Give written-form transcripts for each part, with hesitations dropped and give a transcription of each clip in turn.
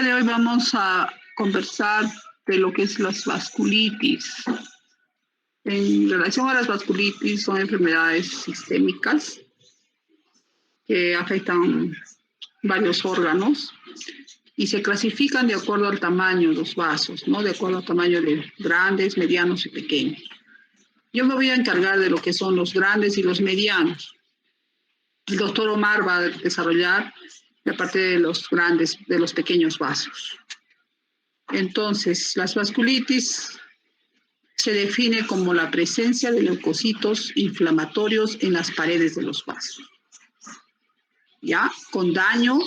día de hoy vamos a conversar de lo que es las vasculitis. En relación a las vasculitis, son enfermedades sistémicas que afectan varios órganos y se clasifican de acuerdo al tamaño de los vasos, ¿no? De acuerdo al tamaño de grandes, medianos y pequeños. Yo me voy a encargar de lo que son los grandes y los medianos. El doctor Omar va a desarrollar la parte de los grandes, de los pequeños vasos. Entonces, las vasculitis se define como la presencia de leucocitos inflamatorios en las paredes de los vasos, ¿ya? Con daño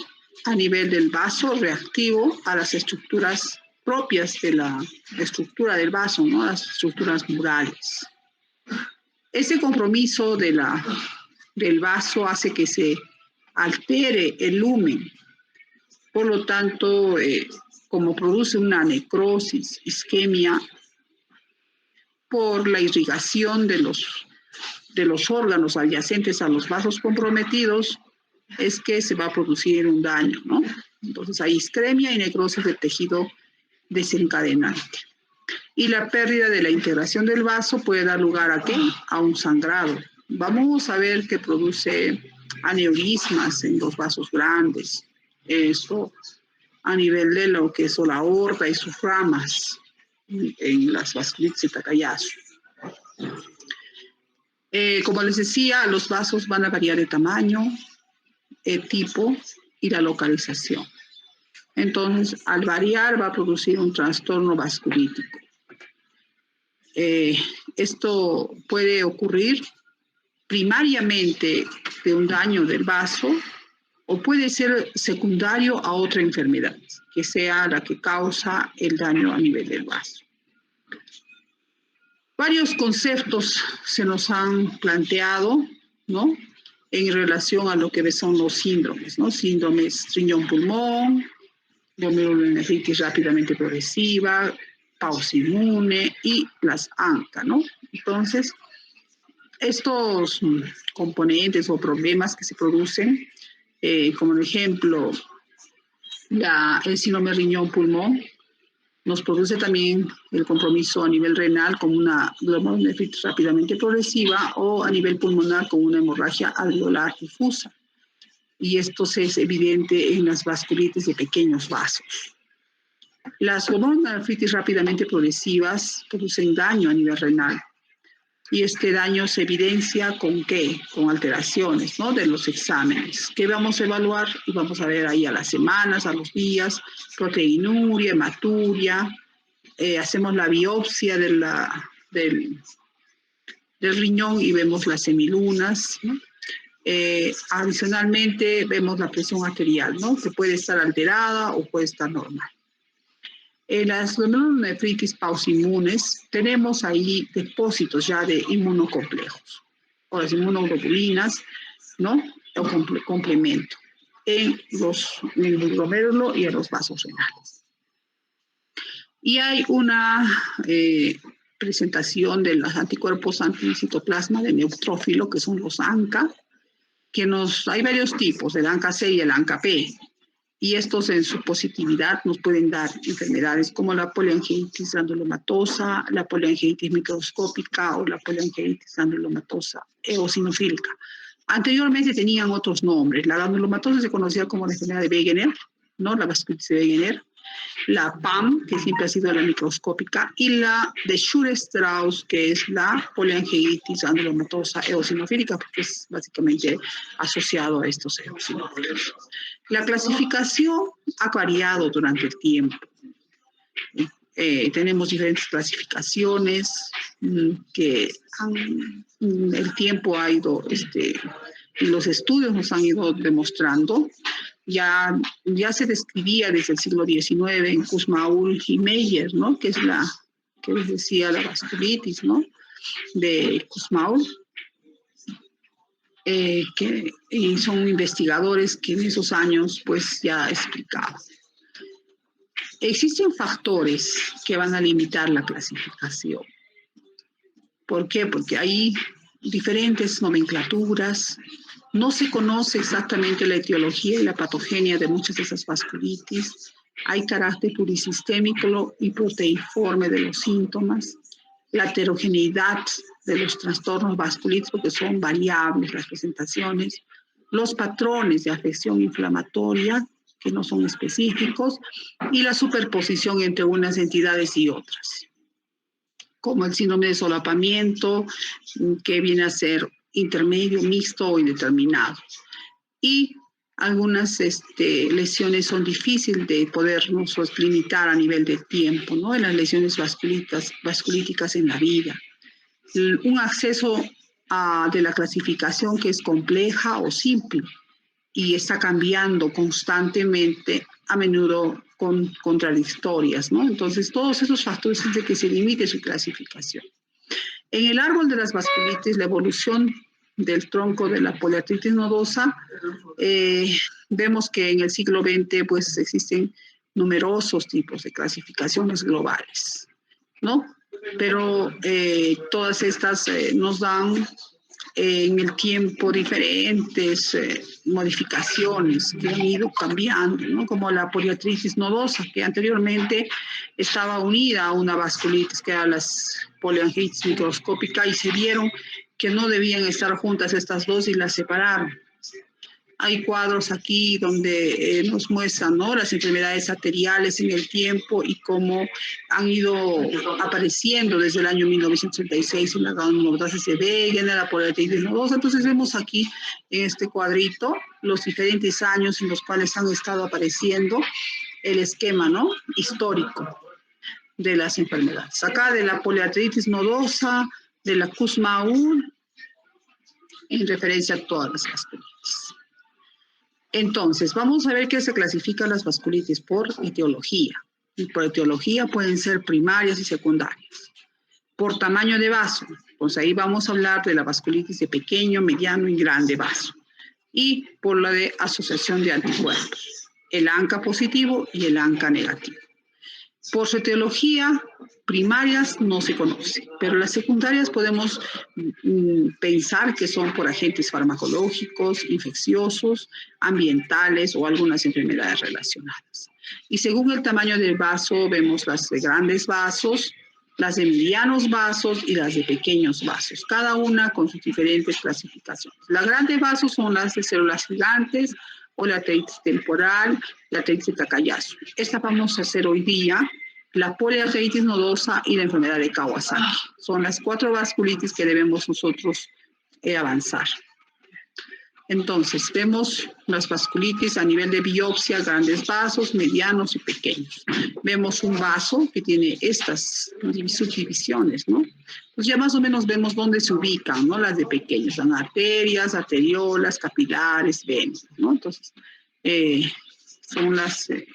a nivel del vaso reactivo a las estructuras propias de la estructura del vaso, ¿no? Las estructuras murales. Este compromiso del vaso hace que se altere el lumen. Por lo tanto, como produce una necrosis, isquemia, por la irrigación de los órganos adyacentes a los vasos comprometidos, es que se va a producir un daño, ¿no? Entonces hay isquemia y necrosis del tejido desencadenante. Y la pérdida de la integración del vaso puede dar lugar ¿a qué? A un sangrado. Vamos a ver que produce aneurismas en los vasos grandes. Eso a nivel de lo que es la aorta y sus ramas en las vasculitis de Takayasu. Como les decía, los vasos van a variar de tamaño, tipo y la localización. Entonces, al variar va a producir un trastorno vasculítico. Esto puede ocurrir primariamente de un daño del vaso o puede ser secundario a otra enfermedad, que sea la que causa el daño a nivel del vaso. Varios conceptos se nos han planteado, ¿no? En relación a lo que son los síndromes, ¿no? Síndromes riñón-pulmón, glomerulonefritis rápidamente progresiva, pausa inmune y las ANCA, ¿no? Entonces, estos componentes o problemas que se producen, como por ejemplo el síndrome riñón-pulmón, nos produce también el compromiso a nivel renal con una glomerulonefritis rápidamente progresiva o a nivel pulmonar con una hemorragia alveolar difusa. Y esto es evidente en las vasculitis de pequeños vasos. Las glomerulonefritis rápidamente progresivas producen daño a nivel renal. Y este daño se evidencia ¿con qué? Con alteraciones, ¿no? De los exámenes. ¿Qué vamos a evaluar? Y vamos a ver ahí a las semanas, a los días, proteinuria, hematuria. Hacemos la biopsia del riñón y vemos las semilunas, ¿no? Adicionalmente vemos la presión arterial, ¿no? Que puede estar alterada o puede estar normal. En las glomerulonefritis pausinmunes tenemos ahí depósitos ya de inmunocomplejos o las inmunoglobulinas, ¿no? O complemento en el glomérulo y en los vasos renales. Y hay una presentación de los anticuerpos anticitoplasma de neutrófilo, que son los ANCA, hay varios tipos, el ANCA-C y el ANCA-P. Y estos en su positividad nos pueden dar enfermedades como la poliangiitis granulomatosa, la poliangiitis microscópica o la poliangiitis granulomatosa eosinofílica. Anteriormente tenían otros nombres. La granulomatosa se conocía como la enfermedad de Wegener, ¿no? La vasculitis de Wegener. La PAM, que siempre ha sido la microscópica, y la de Shure-Strauss, que es la poliangiitis granulomatosa eosinofílica, porque es básicamente asociado a estos eosinófilos. La clasificación ha variado durante el tiempo. Tenemos diferentes clasificaciones que el tiempo ha ido, y los estudios nos han ido demostrando. Ya se describía desde el siglo XIX en Kussmaul y Meyer, ¿no? Que les decía la vasculitis, ¿no? De Kussmaul. Y son investigadores que en esos años pues ya explicaban. Existen factores que van a limitar la clasificación. ¿Por qué? Porque hay diferentes nomenclaturas, no se conoce exactamente la etiología y la patogenia de muchas de esas vasculitis, Hay carácter plurisistémico y proteiforme de los síntomas, la heterogeneidad de los trastornos vasculíticos, porque son variables las presentaciones, los patrones de afección inflamatoria, que no son específicos, y la superposición entre unas entidades y otras, como el síndrome de solapamiento, que viene a ser intermedio, mixto o indeterminado. Y algunas lesiones son difíciles de podernos limitar a nivel de tiempo, ¿no? En las lesiones vasculíticas en la vida. Un acceso de la clasificación que es compleja o simple y está cambiando constantemente, a menudo con contradictorias, ¿no? Entonces, todos esos factores hacen que se limite su clasificación. En el árbol de las vasculitis, la evolución del tronco de la poliartritis nodosa, vemos que en el siglo XX pues, existen numerosos tipos de clasificaciones globales, ¿no? Pero todas estas nos dan en el tiempo diferentes modificaciones que han ido cambiando, ¿no? Como la poliartritis nodosa, que anteriormente estaba unida a una vasculitis, que era la poliangitis microscópica, y se vieron que no debían estar juntas estas dos y las separaron. Hay cuadros aquí donde nos muestran, ¿no?, las enfermedades arteriales en el tiempo y cómo han ido apareciendo desde el año 1936 en la granulomatasa de Wegener, la poliartritis nodosa. Entonces vemos aquí en este cuadrito los diferentes años en los cuales han estado apareciendo el esquema, ¿no?, histórico de las enfermedades. Acá de la poliartritis nodosa, de la Kussmaul, en referencia a todas las vasculitis. Entonces, vamos a ver qué se clasifican las vasculitis por etiología. Y por etiología pueden ser primarias y secundarias. Por tamaño de vaso, pues ahí vamos a hablar de la vasculitis de pequeño, mediano y grande vaso. Y por la de asociación de anticuerpos, el ANCA positivo y el ANCA negativo. Por su etiología, primarias no se conoce, pero las secundarias podemos pensar que son por agentes farmacológicos, infecciosos, ambientales o algunas enfermedades relacionadas. Y según el tamaño del vaso, vemos las de grandes vasos, las de medianos vasos y las de pequeños vasos, cada una con sus diferentes clasificaciones. Las grandes vasos son las de células gigantes, o la arteritis temporal, la arteritis de Takayasu. Esta vamos a hacer hoy día, la poliarteritis nodosa y la enfermedad de Kawasaki. Son las 4 vasculitis que debemos nosotros avanzar. Entonces, vemos las vasculitis a nivel de biopsia, grandes vasos, medianos y pequeños. Vemos un vaso que tiene estas subdivisiones, ¿no? Pues ya más o menos vemos dónde se ubican, ¿no? Las de pequeños, son arterias, arteriolas, capilares, venas, ¿no? Entonces, son la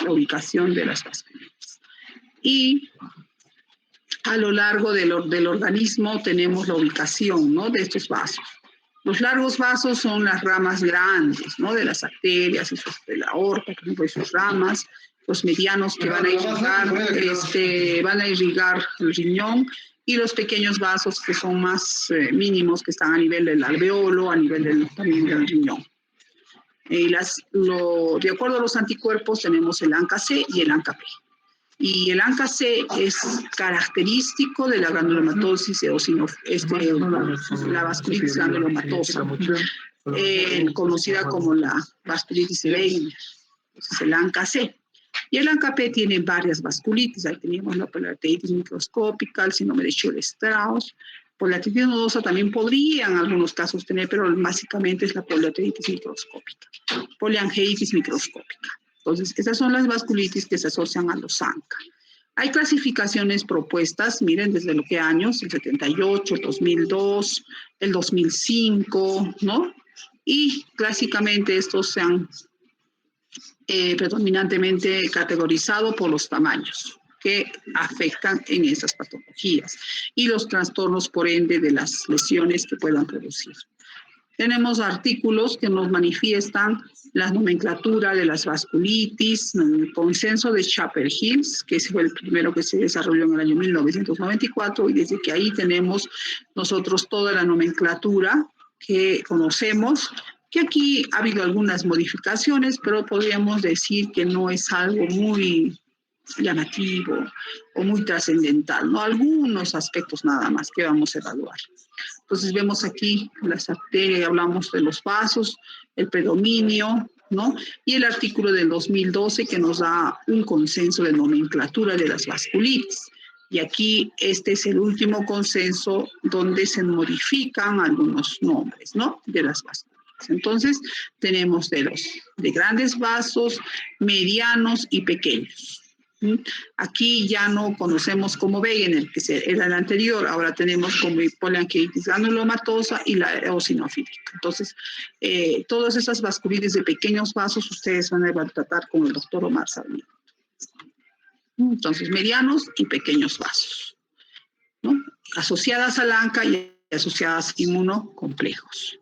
ubicación de las vasculitis. Y a lo largo del organismo tenemos la ubicación, ¿no?, de estos vasos. Los largos vasos son las ramas grandes, ¿no?, de las arterias, de la aorta, por ejemplo, y sus ramas. Los medianos que van a irrigar el riñón, y los pequeños vasos que son más mínimos, que están a nivel del alveolo, a nivel también del riñón. De acuerdo a los anticuerpos tenemos el ANCA-C y el ANCA-P. Y el ANCA-C es característico de la granulomatosis la vasculitis granulomatosa, conocida como la vasculitis de Wegener. Entonces, el ANCA-C. Y el ANCA-P tiene varias vasculitis. Ahí tenemos la poliarteritis microscópica, el síndrome de Schiller-Strauss. Poliarteritis nodosa también podría en algunos casos tener, pero básicamente es la poliarteritis microscópica. Poliangiitis microscópica. Entonces, esas son las vasculitis que se asocian a los ANCA. Hay clasificaciones propuestas, miren, desde lo que años, el 78, el 2002, el 2005, ¿no? Y clásicamente estos se han predominantemente categorizado por los tamaños que afectan en esas patologías y los trastornos, por ende, de las lesiones que puedan producir. Tenemos artículos que nos manifiestan la nomenclatura de las vasculitis, el consenso de Chappell-Hills, que fue el primero que se desarrolló en el año 1994, y desde que ahí tenemos nosotros toda la nomenclatura que conocemos que aquí ha habido algunas modificaciones, pero podríamos decir que no es algo muy llamativo o muy trascendental, ¿no? Algunos aspectos nada más que vamos a evaluar. Entonces vemos aquí las arterias, hablamos de los vasos, el predominio, ¿no? Y el artículo del 2012 que nos da un consenso de nomenclatura de las vasculitis. Y aquí este es el último consenso donde se modifican algunos nombres, ¿no? De las vasculitis. Entonces tenemos de grandes vasos, medianos y pequeños. Aquí ya no conocemos como Wegener, que era el anterior, ahora tenemos como poliangiitis granulomatosa y la eosinofílica. Entonces, todas esas vasculitis de pequeños vasos ustedes van a tratar con el doctor Omar Sarmiento. Entonces, medianos y pequeños vasos, ¿no? Asociadas al ANCA y asociadas a inmunocomplejos.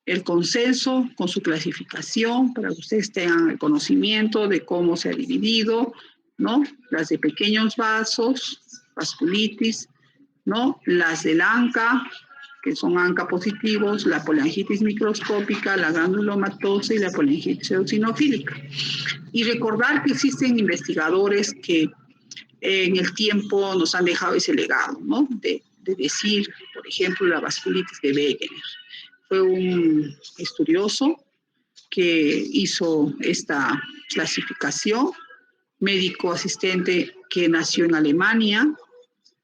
El consenso con su clasificación para que ustedes tengan el conocimiento de cómo se ha dividido, ¿no? Las de pequeños vasos, vasculitis, ¿no? Las del ANCA, que son ANCA positivos, la poliangitis microscópica, la granulomatosa y la poliangitis eosinofílica. Y recordar que existen investigadores que en el tiempo nos han dejado ese legado, ¿no? De decir, por ejemplo, la vasculitis de Wegener. Fue un estudioso que hizo esta clasificación, médico asistente que nació en Alemania,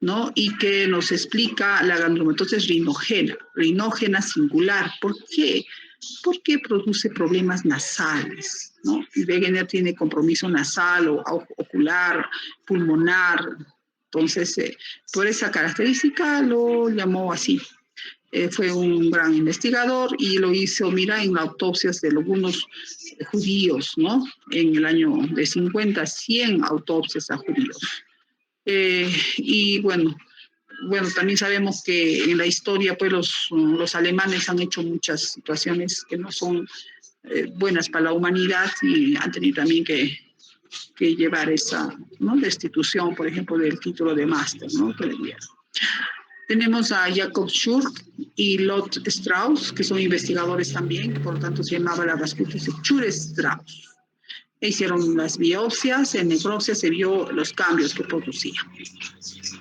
¿no? Y que nos explica la granulomatosis rinógena singular. ¿Por qué? Porque produce problemas nasales, ¿no? Y Wegener tiene compromiso nasal o ocular, pulmonar. Entonces, por esa característica lo llamó así. Fue un gran investigador y lo hizo, mira, en autopsias de algunos judíos, ¿no? En el año de 50, 100 autopsias a judíos. Y bueno, también sabemos que en la historia, pues los alemanes han hecho muchas situaciones que no son buenas para la humanidad y han tenido también que llevar esa, ¿no?, destitución, por ejemplo, del título de máster, ¿no?, que le dieron. Tenemos a Jakob Schurk y Lot Strauss, que son investigadores también, por lo tanto se llamaba la vasculitis de Schur-Strauss. Hicieron las biopsias, en necropsia se vio los cambios que producía. Entonces,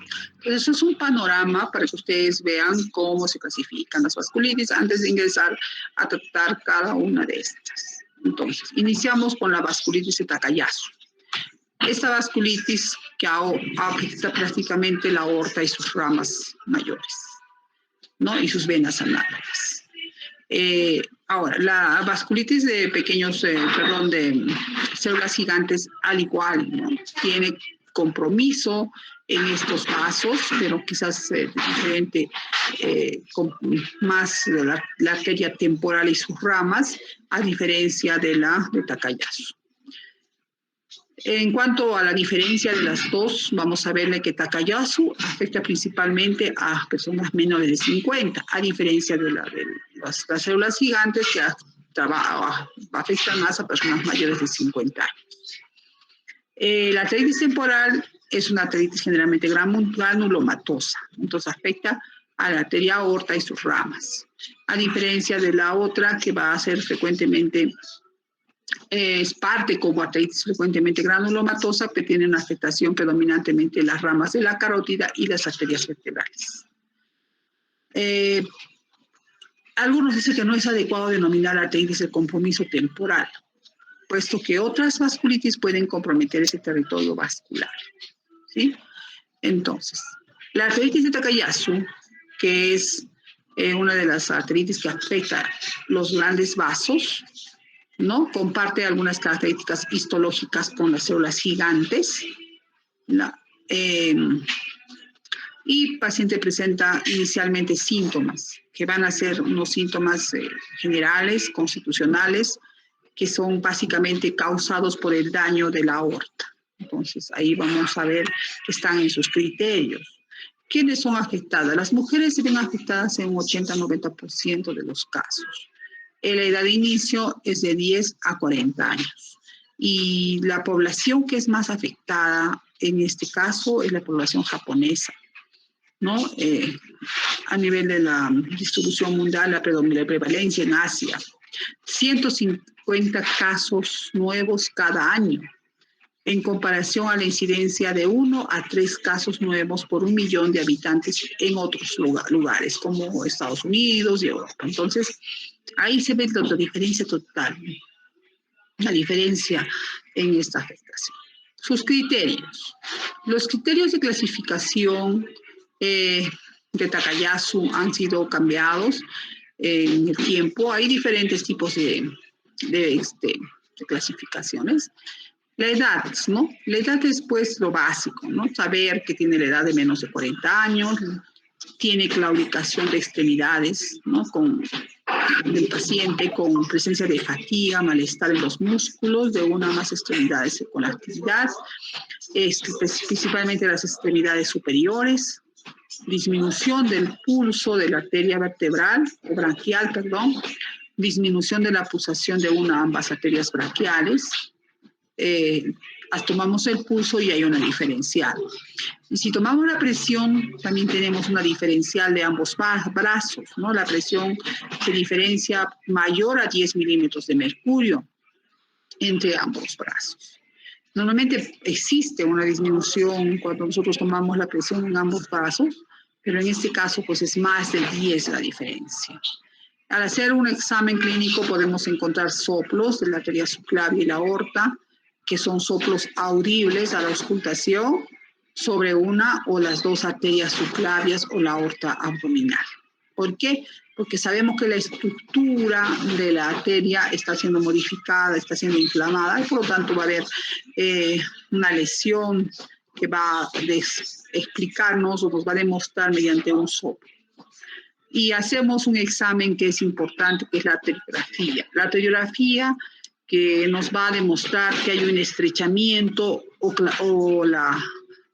eso es un panorama para que ustedes vean cómo se clasifican las vasculitis antes de ingresar a tratar cada una de estas. Entonces, iniciamos con la vasculitis de Takayasu. Esta vasculitis que afecta prácticamente la aorta y sus ramas mayores, ¿no? Y sus venas análogas. Ahora, la vasculitis de de células gigantes, al igual, ¿no?, tiene compromiso en estos vasos, pero quizás diferente, con más la arteria temporal y sus ramas, a diferencia de la de Takayasu. En cuanto a la diferencia de las dos, vamos a verle que Takayasu afecta principalmente a personas menores de 50, a diferencia de las células gigantes que afectan más a personas mayores de 50 años. La arteritis temporal es una arteritis generalmente granulomatosa, entonces afecta a la arteria aorta y sus ramas, a diferencia de la otra que va a ser frecuentemente es parte como arteritis frecuentemente granulomatosa, que tiene una afectación predominantemente en las ramas de la carótida y las arterias vertebrales. Algunos dicen que no es adecuado denominar arteritis de compromiso temporal, puesto que otras vasculitis pueden comprometer ese territorio vascular, ¿sí? Entonces, la arteritis de Takayasu, que es una de las arteritis que afecta los grandes vasos, ¿no?, comparte algunas características histológicas con las células gigantes. Y el paciente presenta inicialmente síntomas, que van a ser unos síntomas generales, constitucionales, que son básicamente causados por el daño de la aorta. Entonces, ahí vamos a ver que están en sus criterios. ¿Quiénes son afectadas? Las mujeres se ven afectadas en un 80-90% de los casos. La edad de inicio es de 10 a 40 años. Y la población que es más afectada en este caso es la población japonesa, ¿no? A nivel de la distribución mundial, la prevalencia en Asia, 150 casos nuevos cada año, en comparación a la incidencia de 1 a 3 casos nuevos por 1 millón de habitantes en otros lugares, como Estados Unidos y Europa. Entonces, ahí se ve la diferencia total, la diferencia en esta afectación. Sus criterios. Los criterios de clasificación de Takayasu han sido cambiados en el tiempo. Hay diferentes tipos de clasificaciones. La edad, ¿no? La edad es pues lo básico, ¿no? Saber que tiene la edad de menos de 40 años, tiene claudicación de extremidades, ¿no? Del paciente con presencia de fatiga, malestar en los músculos de una o más extremidades con la actividad, principalmente las extremidades superiores, disminución del pulso de la arteria vertebral, o braquial, perdón, disminución de la pulsación de una o ambas arterias braquiales. Tomamos el pulso y hay una diferencial. Y si tomamos la presión, también tenemos una diferencial de ambos brazos, ¿no? La presión se diferencia mayor a 10 milímetros de mercurio entre ambos brazos. Normalmente existe una disminución cuando nosotros tomamos la presión en ambos brazos, pero en este caso pues es más de 10 la diferencia. Al hacer un examen clínico podemos encontrar soplos de la arteria subclavia y la aorta, que son soplos audibles a la auscultación sobre una o las dos arterias subclavias o la aorta abdominal. ¿Por qué? Porque sabemos que la estructura de la arteria está siendo modificada, está siendo inflamada y por lo tanto va a haber una lesión que va a explicarnos o nos va a demostrar mediante un soplo. Y hacemos un examen que es importante, que es la arteriografía. La arteriografía que nos va a demostrar que hay un estrechamiento o la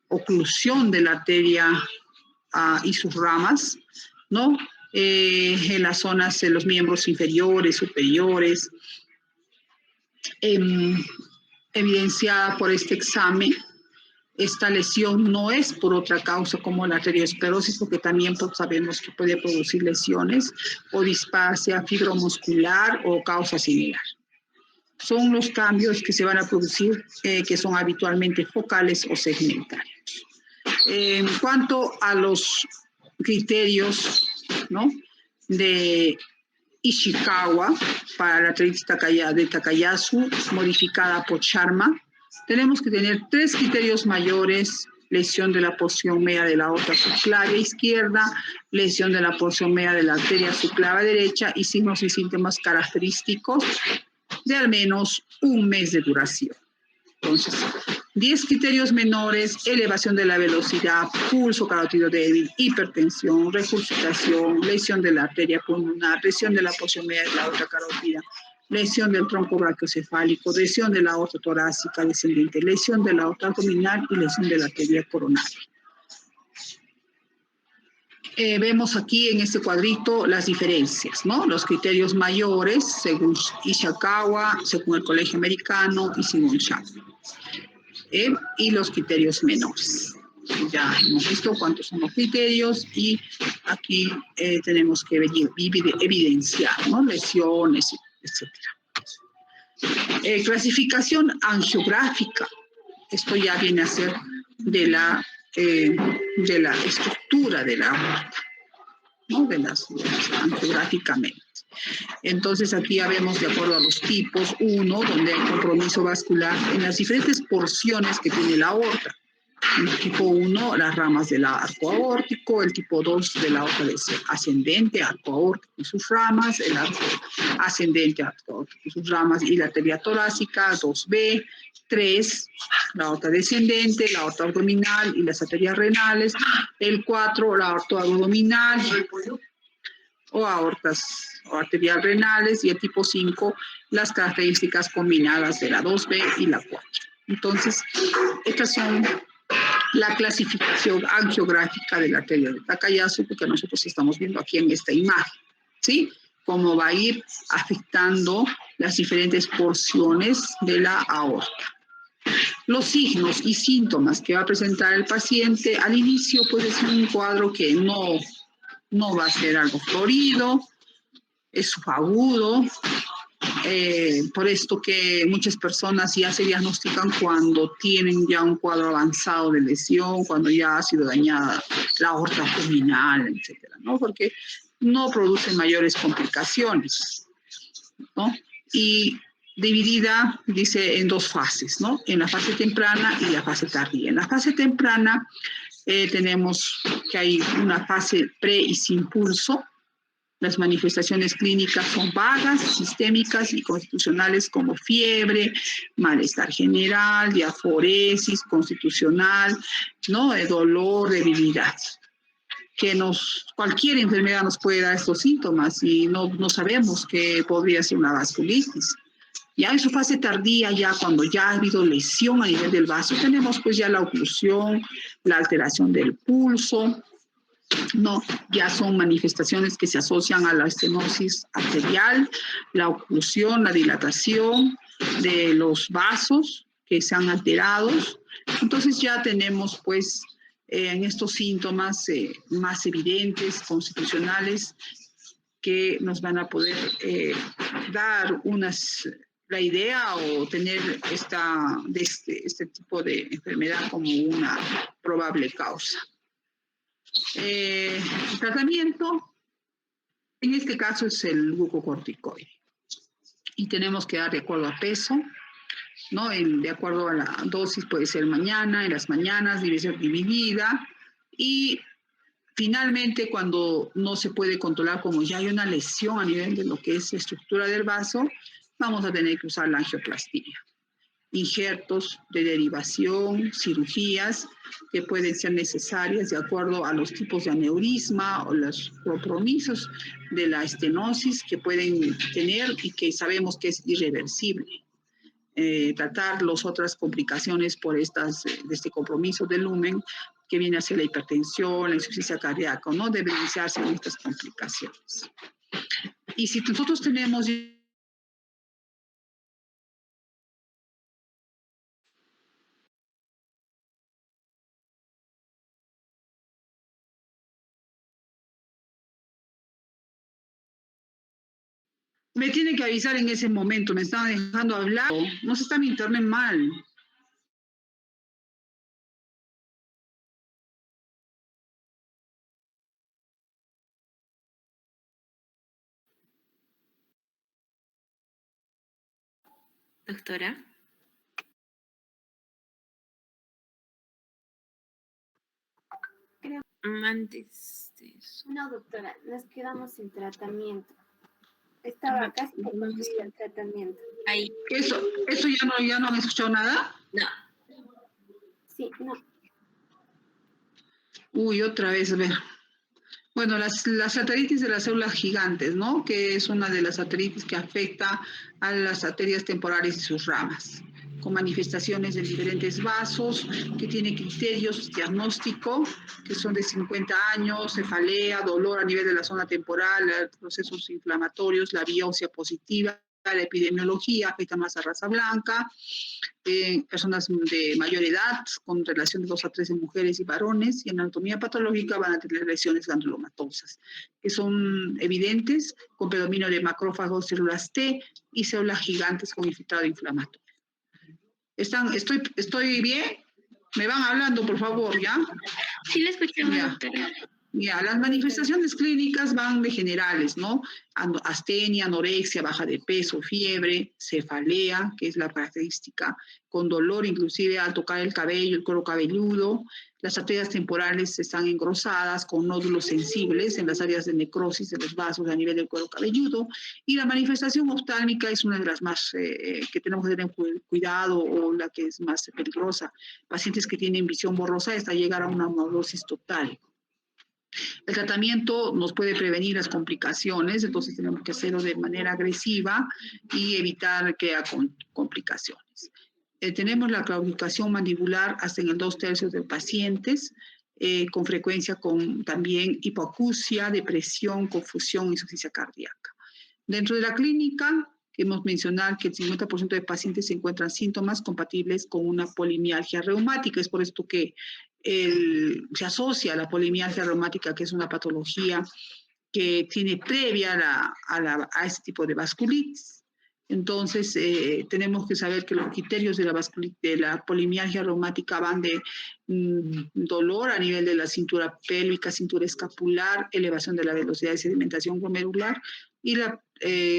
oclusión de la arteria y sus ramas, ¿no? En las zonas de los miembros inferiores, superiores, evidenciada por este examen. Esta lesión no es por otra causa como la arteriosclerosis, porque también sabemos que puede producir lesiones o displasia fibromuscular o causa similar. Son los cambios que se van a producir, que son habitualmente focales o segmentarios. En cuanto a los criterios, ¿no?, de Ishikawa para la artritis de Takayasu modificada por Sharma, tenemos que tener 3 criterios mayores: lesión de la porción media de la aorta subclavia izquierda, lesión de la porción media de la arteria subclavia derecha y signos y síntomas característicos de al menos 1 mes de duración. Entonces, 10 criterios menores: elevación de la velocidad, pulso carótido débil, hipertensión, regurgitación, lesión de la arteria pulmonar, lesión de la porción media de la aorta carótida, lesión del tronco brachiocefálico, lesión de la aorta torácica descendente, lesión de la aorta abdominal y lesión de la arteria coronaria. Vemos aquí en este cuadrito las diferencias, ¿no? Los criterios mayores según Ishikawa, según el Colegio Americano y según Sharma. Y los criterios menores. Ya hemos visto cuántos son los criterios y aquí tenemos que evidenciar, ¿no?, lesiones, etc. Clasificación angiográfica. Esto ya viene a ser de la estructura de la aorta, ¿no?, angiográficamente. Entonces aquí ya vemos, de acuerdo a los tipos, 1, donde hay compromiso vascular en las diferentes porciones que tiene la aorta. En el tipo 1, las ramas del arco aórtico; el tipo 2, de la aorta ascendente, arco aórtico y sus ramas; el arco ascendente, arco aórtico y sus ramas; y la arteria torácica, 2B; 3, la aorta descendente, la aorta abdominal y las arterias renales; el 4, la aorta abdominal o aortas o arterias renales; y el tipo 5, las características combinadas de la 2B y la 4. Entonces, estas son la clasificación angiográfica de la arteria de Takayasu, que nosotros estamos viendo aquí en esta imagen, ¿sí? Cómo va a ir afectando las diferentes porciones de la aorta. Los signos y síntomas que va a presentar el paciente al inicio puede ser un cuadro que no va a ser algo florido, es subagudo, Por esto que muchas personas ya se diagnostican cuando tienen ya un cuadro avanzado de lesión, cuando ya ha sido dañada la aorta abdominal, etcétera, ¿no? Porque no produce mayores complicaciones, ¿no? Y dividida, dice, en dos fases, ¿no? En la fase temprana y la fase tardía. En la fase temprana tenemos que hay una fase pre y sin pulso. Las manifestaciones clínicas son vagas, sistémicas y constitucionales como fiebre, malestar general, diaforesis constitucional, ¿no? De dolor, debilidad. Cualquier enfermedad nos puede dar estos síntomas y no sabemos que podría ser una vasculitis. Ya en su fase tardía, ya cuando ya ha habido lesión a nivel del vaso, tenemos pues ya la oclusión, la alteración del pulso, no, ya son manifestaciones que se asocian a la estenosis arterial, la oclusión, la dilatación de los vasos que se han alterado. Entonces ya tenemos pues en estos síntomas más evidentes, constitucionales, que nos van a poder dar la idea o tener este tipo de enfermedad como una probable causa. El tratamiento, en este caso, es el glucocorticoide. Y tenemos que dar de acuerdo a peso, ¿no? De acuerdo a la dosis, puede ser mañana, en las mañanas debe ser dividida. Y finalmente, cuando no se puede controlar, como ya hay una lesión a nivel de lo que es la estructura del vaso, vamos a tener que usar la angioplastía. Injertos de derivación, cirugías que pueden ser necesarias de acuerdo a los tipos de aneurisma o los compromisos de la estenosis que pueden tener y que sabemos que es irreversible. Tratar las otras complicaciones por de este compromiso del lumen que viene a ser la hipertensión, la insuficiencia cardíaca, ¿no? Debe iniciarse en estas complicaciones. Y si nosotros tenemos me tiene que avisar en ese momento, me están dejando hablar, no se está mi internet mal. Doctora. Antes de eso. No, doctora, nos quedamos sin tratamiento. Estaba casi por concluir el tratamiento. Ahí. ¿Eso ya no han escuchado nada? No. Sí, no. Uy, otra vez, a ver. Bueno, las arteritis de las células gigantes, ¿no? Que es una de las arteritis que afecta a las arterias temporales y sus ramas, con manifestaciones en diferentes vasos, que tiene criterios diagnóstico, que son de 50 años, cefalea, dolor a nivel de la zona temporal, procesos inflamatorios, la biopsia positiva, la epidemiología afecta más a raza blanca, personas de mayor edad, con relación de 2 a 3 de mujeres y varones, y en anatomía patológica van a tener lesiones granulomatosas, que son evidentes, con predominio de macrófagos, células T y células gigantes con infiltrado inflamatorio. ¿Estoy bien? ¿Me van hablando, por favor, ya? Sí, le escuchamos, doctora. Ya, las manifestaciones clínicas van de generales, ¿no? Astenia, anorexia, baja de peso, fiebre, cefalea, que es la característica, con dolor inclusive al tocar el cabello, el cuero cabelludo. Las arterias temporales están engrosadas con nódulos sensibles en las áreas de necrosis de los vasos a nivel del cuero cabelludo. Y la manifestación oftálmica es una de las más que tenemos que tener cuidado o la que es más peligrosa. Pacientes que tienen visión borrosa hasta llegar a una amaurosis total. El tratamiento nos puede prevenir las complicaciones, entonces tenemos que hacerlo de manera agresiva y evitar que haya complicaciones. Tenemos la claudicación mandibular hasta en el 2/3 de pacientes, con frecuencia con también hipoacusia, depresión, confusión, insuficiencia cardíaca. Dentro de la clínica, queremos mencionar que el 50% de pacientes se encuentran síntomas compatibles con una polimialgia reumática. Es por esto que se asocia a la polimialgia reumática, que es una patología que tiene previa a este tipo de vasculitis. Entonces, tenemos que saber que los criterios de la polimialgia reumática van de dolor a nivel de la cintura pélvica, cintura escapular, elevación de la velocidad de sedimentación glomerular y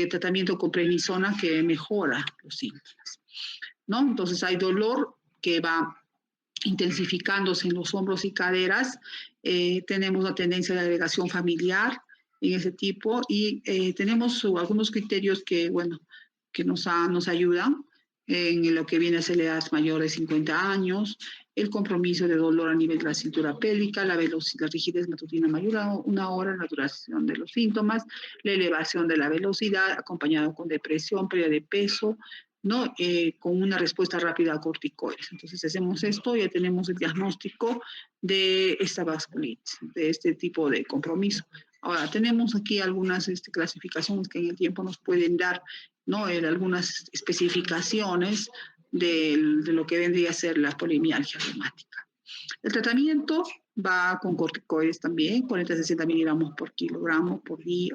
tratamiento con prednisona que mejora los síntomas, ¿no? Entonces, hay dolor que va intensificándose en los hombros y caderas. Tenemos la tendencia de agregación familiar en ese tipo y tenemos algunos criterios que, bueno, que nos ayudan en lo que viene a ser la edad mayor de 50 años, el compromiso de dolor a nivel de la cintura pélvica, la rigidez matutina mayor a 1 hora, la duración de los síntomas, la elevación de la velocidad, acompañado con depresión, pérdida de peso, ¿no? Con una respuesta rápida a corticoides. Entonces hacemos esto, ya tenemos el diagnóstico de esta vasculitis, de este tipo de compromiso. Ahora, tenemos aquí algunas clasificaciones que en el tiempo nos pueden dar, ¿no? Algunas especificaciones de lo que vendría a ser la polimialgia reumática. El tratamiento va con corticoides también, 40 a 60 miligramos por kilogramo por día,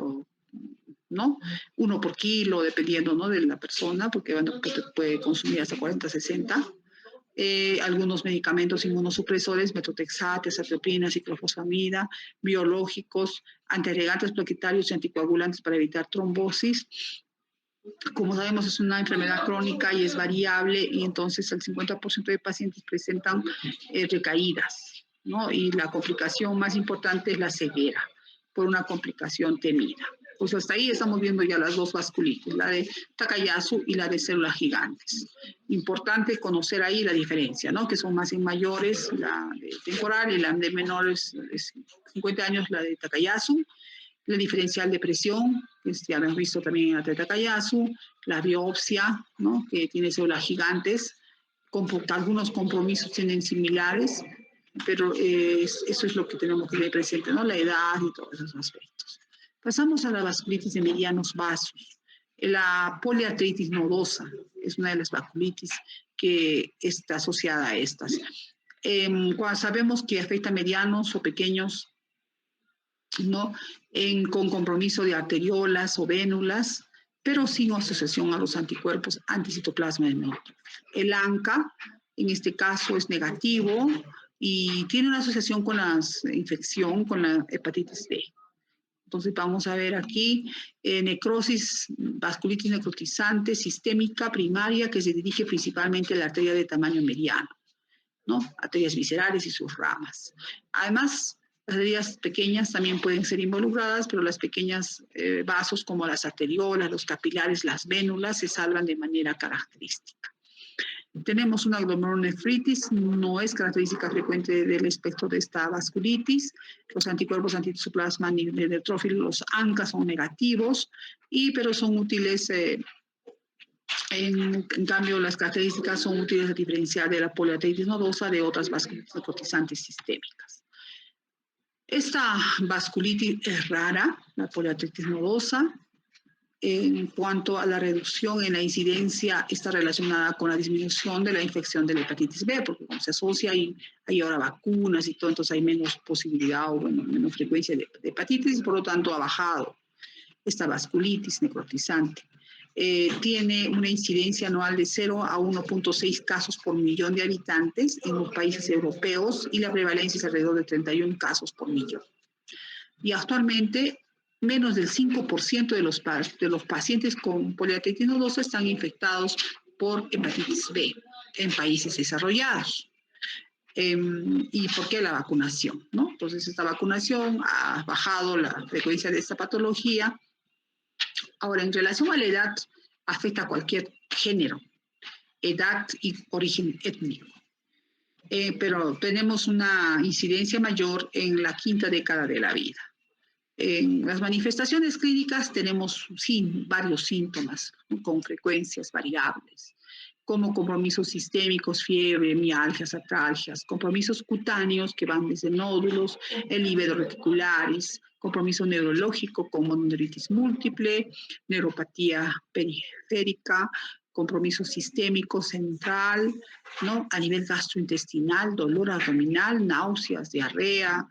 ¿no? 1 por kilo, dependiendo, ¿no?, de la persona, porque bueno, puede consumir hasta 40 a 60. Algunos medicamentos inmunosupresores, metotrexate, azathioprina, ciclofosfamida, biológicos, antiagregantes plaquetarios y anticoagulantes para evitar trombosis. Como sabemos, es una enfermedad crónica y es variable, y entonces el 50% de pacientes presentan recaídas, ¿no? Y la complicación más importante es la ceguera, por una complicación temida. Pues hasta ahí estamos viendo ya las dos vasculitis, la de Takayasu y la de células gigantes. Importante conocer ahí la diferencia, ¿no? Que son más en mayores, la de temporal, y la de menores, 50 años, la de Takayasu. La diferencial de presión, que ya lo hemos visto también en la de Takayasu, la biopsia, ¿no?, que tiene células gigantes, algunos compromisos tienen similares, pero eso es lo que tenemos que tener presente, ¿no?, la edad y todos esos aspectos. Pasamos a la vasculitis de medianos vasos. La poliartritis nodosa es una de las vasculitis que está asociada a estas. Cuando sabemos que afecta a medianos o pequeños, ¿no?, con compromiso de arteriolas o vénulas, pero sin asociación a los anticuerpos anticitoplasma de neutrófilo. El ANCA, en este caso, es negativo y tiene una asociación con la infección, con la hepatitis B. Entonces vamos a ver aquí necrosis, vasculitis necrotizante sistémica primaria que se dirige principalmente a la arteria de tamaño mediano, ¿no?, arterias viscerales y sus ramas. Además, las arterias pequeñas también pueden ser involucradas, pero las pequeñas vasos como las arteriolas, los capilares, las vénulas se salvan de manera característica. Tenemos una glomerulonefritis, no es característica frecuente del espectro de esta vasculitis. Los anticuerpos anticitoplasma de neutrófilo, los ANCA, son negativos, pero son útiles. En cambio, las características son útiles a diferenciar de la poliartritis nodosa de otras vasculitis necrotizantes sistémicas. Esta vasculitis es rara, la poliartritis nodosa. En cuanto a la reducción en la incidencia, está relacionada con la disminución de la infección de la hepatitis B, porque cuando se asocia y hay ahora vacunas y todo, entonces hay menos posibilidad o menos frecuencia de hepatitis, y por lo tanto ha bajado esta vasculitis necrotizante. Tiene una incidencia anual de 0 a 1.6 casos por millón de habitantes en los países europeos, y la prevalencia es alrededor de 31 casos por millón. Y actualmente, menos del 5% de los pacientes con poliartritis nodosa están infectados por hepatitis B en países desarrollados. ¿Y por qué la vacunación, no? Entonces, esta vacunación ha bajado la frecuencia de esta patología. Ahora, en relación a la edad, afecta a cualquier género, edad y origen étnico. Pero tenemos una incidencia mayor en la quinta década de la vida. En las manifestaciones clínicas tenemos varios síntomas, ¿no?, con frecuencias variables, como compromisos sistémicos, fiebre, mialgias, artralgias, compromisos cutáneos que van desde nódulos, el líbedo reticularis, compromiso neurológico como neuritis múltiple, neuropatía periférica, compromiso sistémico central, ¿no?, a nivel gastrointestinal, dolor abdominal, náuseas, diarrea,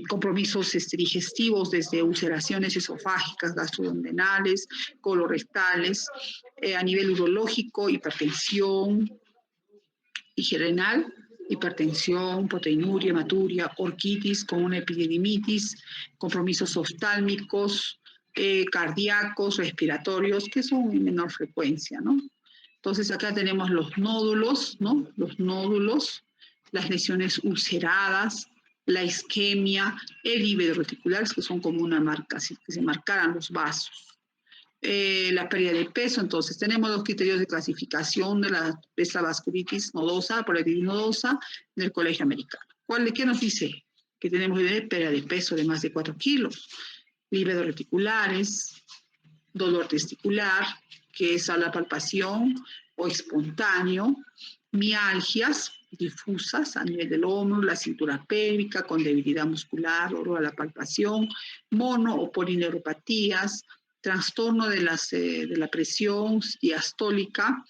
compromisos digestivos desde ulceraciones esofágicas, gastroduodenales, colorectales, a nivel urológico, hipertensión renal, hipertensión, proteinuria, hematuria, orquitis con una epididimitis, compromisos oftálmicos, cardíacos, respiratorios, que son en menor frecuencia, ¿no? Entonces acá tenemos los nódulos, ¿no? Los nódulos, las lesiones ulceradas, la isquemia, el lívido reticular, que son como una marca, así que se marcaran los vasos. La pérdida de peso, entonces tenemos los criterios de clasificación de esta vasculitis nodosa, poliarteritis nodosa, del Colegio Americano. ¿Qué nos dice? Que tenemos pérdida de peso de más de 4 kilos, lívidos reticulares, dolor testicular, que es a la palpación o espontáneo, mialgias difusas a nivel del hombro, la cintura pélvica con debilidad muscular, dolor a la palpación, mono o polineuropatías, trastorno de la presión diastólica,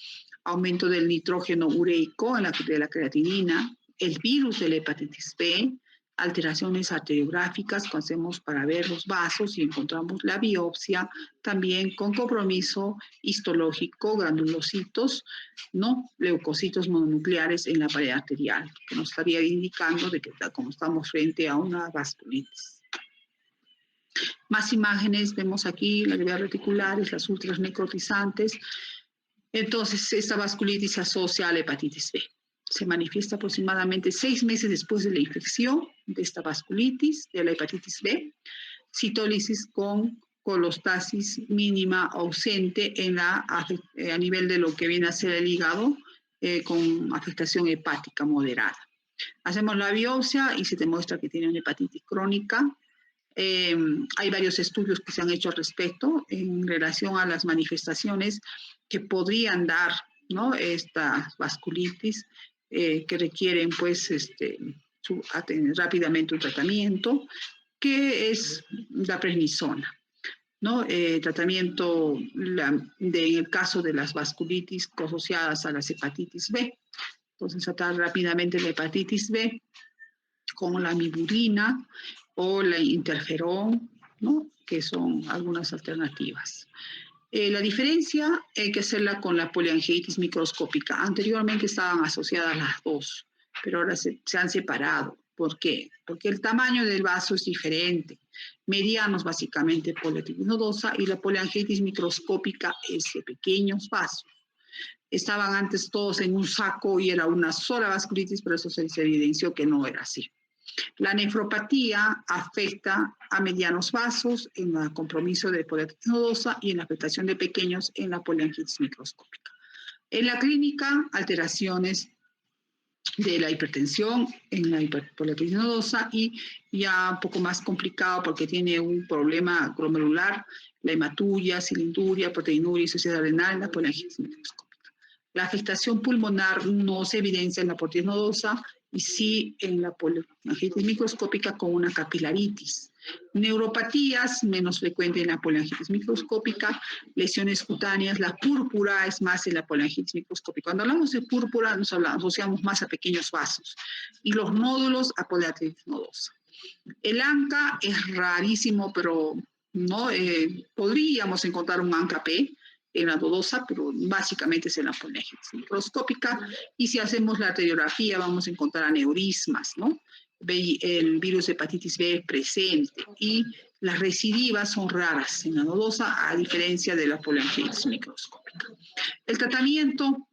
aumento del nitrógeno ureico de la creatinina, el virus de la hepatitis B, alteraciones arteriográficas que hacemos para ver los vasos y encontramos la biopsia, también con compromiso histológico, granulocitos, ¿no? Leucocitos mononucleares en la pared arterial, que nos estaría indicando de que como estamos frente a una vasculitis. Más imágenes, vemos aquí las vías reticulares, las ultras necrotizantes. Entonces, esta vasculitis se asocia a la hepatitis B. Se manifiesta aproximadamente 6 meses después de la infección de esta vasculitis, de la hepatitis B, citólisis con colostasis mínima ausente a nivel de lo que viene a ser el hígado, con afectación hepática moderada. Hacemos la biopsia y se demuestra que tiene una hepatitis crónica. Hay varios estudios que se han hecho al respecto en relación a las manifestaciones que podrían dar, ¿no? Esta vasculitis, que requieren pues rápidamente un tratamiento, que es la prednisona, ¿no? Tratamiento en el caso de las vasculitis asociadas a las hepatitis B. Entonces, tratar rápidamente la hepatitis B con la miburina o la interferón, ¿no? Que son algunas alternativas. La diferencia hay que hacerla con la poliangiitis microscópica. Anteriormente estaban asociadas las dos, pero ahora se han separado. ¿Por qué? Porque el tamaño del vaso es diferente. Medianos, básicamente, poliarteritis nodosa, y la poliangiitis microscópica es de pequeños vasos. Estaban antes todos en un saco y era una sola vasculitis, pero eso se evidenció que no era así. La nefropatía afecta a medianos vasos en el compromiso de poliarteritis nodosa y en la afectación de pequeños en la poliangiitis microscópica. En la clínica, alteraciones de la hipertensión en la poliarteritis nodosa y ya un poco más complicado porque tiene un problema glomerular, la hematuria, cilinduria, proteinuria y suciedad renal en la poliangiitis microscópica. La afectación pulmonar no se evidencia en la poliarteritis nodosa y sí en la poliangiitis microscópica con una capilaritis. Neuropatías, menos frecuente en la poliangiitis microscópica, lesiones cutáneas, la púrpura es más en la poliangiitis microscópica. Cuando hablamos de púrpura nos asociamos más a pequeños vasos y los nódulos a poliarteritis nodosa. El ANCA es rarísimo, pero no podríamos encontrar un ANCA-P en la nodosa, pero básicamente es en la poliangiitis microscópica, y si hacemos la arteriografía vamos a encontrar aneurismas, ¿no? El virus de hepatitis B presente, y las recidivas son raras en la nodosa, a diferencia de la poliangiitis microscópica. El tratamiento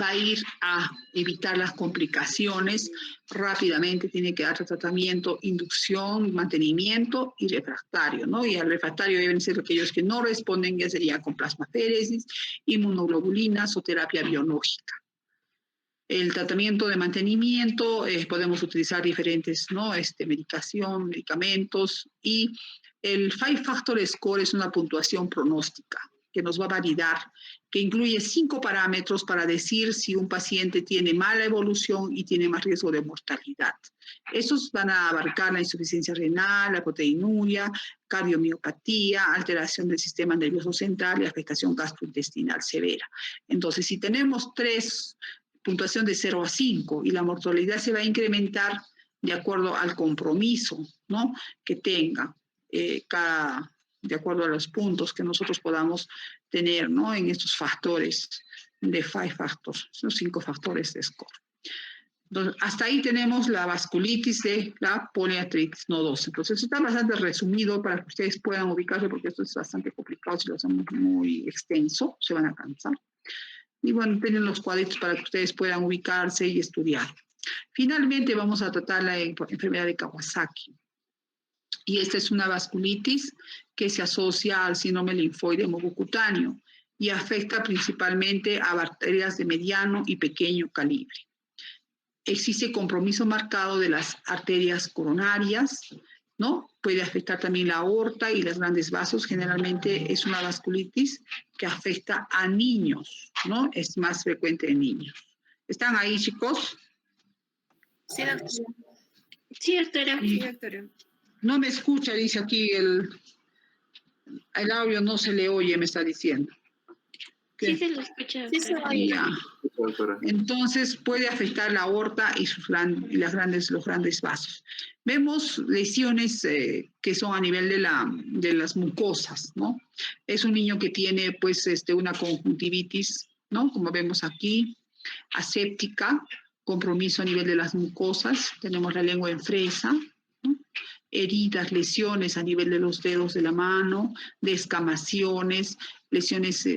va a ir a evitar las complicaciones rápidamente, tiene que dar tratamiento, inducción, mantenimiento y refractario, ¿no? Y al refractario deben ser aquellos que no responden, ya sería con plasmaféresis, inmunoglobulinas o terapia biológica. El tratamiento de mantenimiento, podemos utilizar diferentes, ¿no? Medicación, medicamentos, y el 5-Factor Score es una puntuación pronóstica que nos va a validar, que incluye 5 parámetros para decir si un paciente tiene mala evolución y tiene más riesgo de mortalidad. Estos van a abarcar la insuficiencia renal, la proteinuria, cardiomiopatía, alteración del sistema nervioso central y afectación gastrointestinal severa. Entonces, si tenemos 3, puntuación de 0 a 5, y la mortalidad se va a incrementar de acuerdo al compromiso, ¿no?, que tenga de acuerdo a los puntos que nosotros podamos tener, ¿no?, en estos factores de 5 factors, los 5 factores de score. Entonces, hasta ahí tenemos la vasculitis de la poliartritis nodosa. Entonces, está bastante resumido para que ustedes puedan ubicarse, porque esto es bastante complicado, si lo hacemos muy extenso, se van a cansar. Y bueno, tienen los cuadritos para que ustedes puedan ubicarse y estudiar. Finalmente, vamos a tratar la enfermedad de Kawasaki. Y esta es una vasculitis que se asocia al síndrome linfoide hemocutáneo y afecta principalmente a bacterias de mediano y pequeño calibre. Existe compromiso marcado de las arterias coronarias, ¿no? Puede afectar también la aorta y los grandes vasos. Generalmente es una vasculitis que afecta a niños, ¿no? Es más frecuente en niños. ¿Están ahí, chicos? Sí, doctora. Sí, doctora. Sí, doctora. No me escucha, dice aquí el audio no se le oye, me está diciendo. Sí se lo escucha, Sí se doctora. oye. Ya. Entonces puede afectar la aorta y los grandes vasos. Vemos lesiones que son a nivel de las mucosas, ¿no? Es un niño que tiene pues una conjuntivitis, ¿no? Como vemos aquí, aséptica, compromiso a nivel de las mucosas, tenemos la lengua en fresa, ¿no? Heridas, lesiones a nivel de los dedos de la mano, descamaciones, lesiones,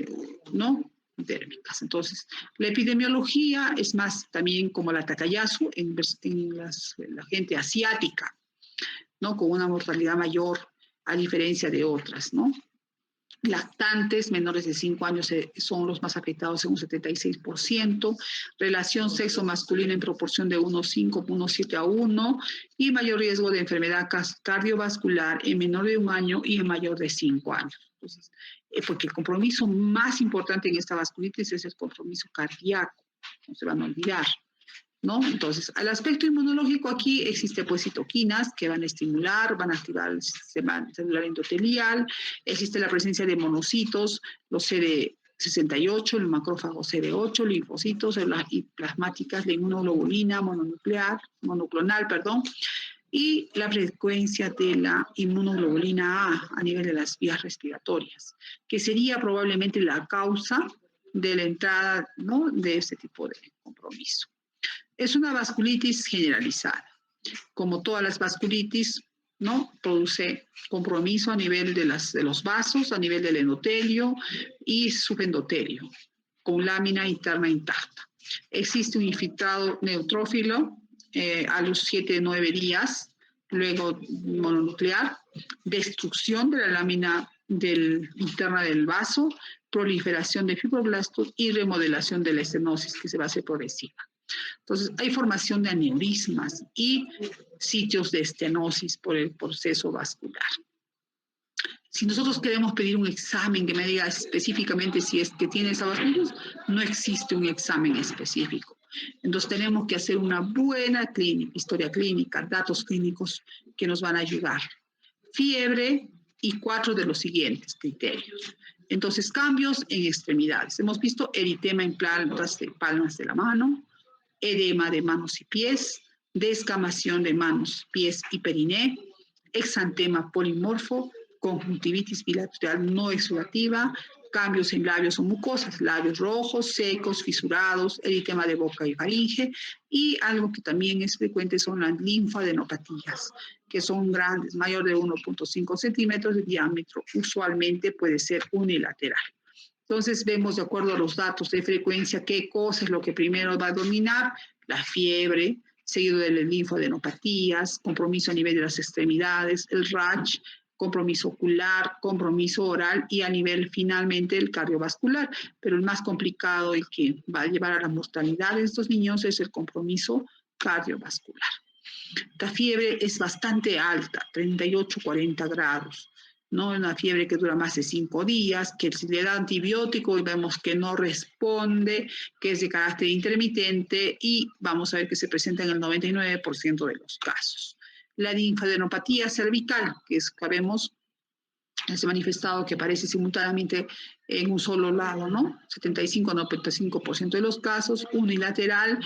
¿no?, térmicas. Entonces, la epidemiología es más también como la Takayasu en la gente asiática, ¿no?, con una mortalidad mayor a diferencia de otras, ¿no? Lactantes menores de 5 años son los más afectados en un 76%, relación sexo masculino en proporción de 1,5-1,7 a 1 y mayor riesgo de enfermedad cardiovascular en menor de 1 año y en mayor de 5 años. Entonces, porque el compromiso más importante en esta vasculitis es el compromiso cardíaco, no se van a olvidar, ¿no? Entonces, al aspecto inmunológico aquí existe pues citoquinas que van a estimular, van a activar el sistema celular endotelial, existe la presencia de monocitos, los CD68, el macrófago CD8, linfocitos, células plasmáticas, la inmunoglobulina monoclonal, y la frecuencia de la inmunoglobulina A nivel de las vías respiratorias, que sería probablemente la causa de la entrada, ¿no?, de este tipo de compromiso. Es una vasculitis generalizada. Como todas las vasculitis, ¿no?, produce compromiso a nivel de los vasos, a nivel del endotelio y subendotelio, con lámina interna intacta. Existe un infiltrado neutrófilo a los 7-9 días, luego mononuclear, destrucción de la lámina interna del vaso, proliferación de fibroblastos y remodelación de la estenosis, que se va a hacer progresiva. Entonces, hay formación de aneurismas y sitios de estenosis por el proceso vascular. Si nosotros queremos pedir un examen que me diga específicamente si es que tiene esa vasculitis, no existe un examen específico. Entonces, tenemos que hacer una buena historia clínica, datos clínicos que nos van a ayudar. Fiebre y 4 de los siguientes criterios. Entonces, cambios en extremidades. Hemos visto eritema en palmas de la mano, edema de manos y pies, descamación de manos, pies y periné, exantema polimorfo, conjuntivitis bilateral no exudativa, cambios en labios o mucosas, labios rojos, secos, fisurados, eritema de boca y faringe, y algo que también es frecuente son las linfadenopatías, que son grandes, mayor de 1,5 centímetros de diámetro, usualmente puede ser unilateral. Entonces vemos de acuerdo a los datos de frecuencia qué cosa es lo que primero va a dominar, la fiebre, seguido de las linfadenopatías, compromiso a nivel de las extremidades, el rash, compromiso ocular, compromiso oral y a nivel finalmente el cardiovascular. Pero el más complicado y que va a llevar a la mortalidad de estos niños es el compromiso cardiovascular. La fiebre es bastante alta, 38-40 grados. ¿No? Una fiebre que dura más de 5 días, que si le da antibiótico y vemos que no responde, que es de carácter intermitente y vamos a ver que se presenta en el 99% de los casos. La linfadenopatía cervical, que sabemos, se ha manifestado que aparece simultáneamente en un solo lado, ¿no? 75-95% de los casos, unilateral,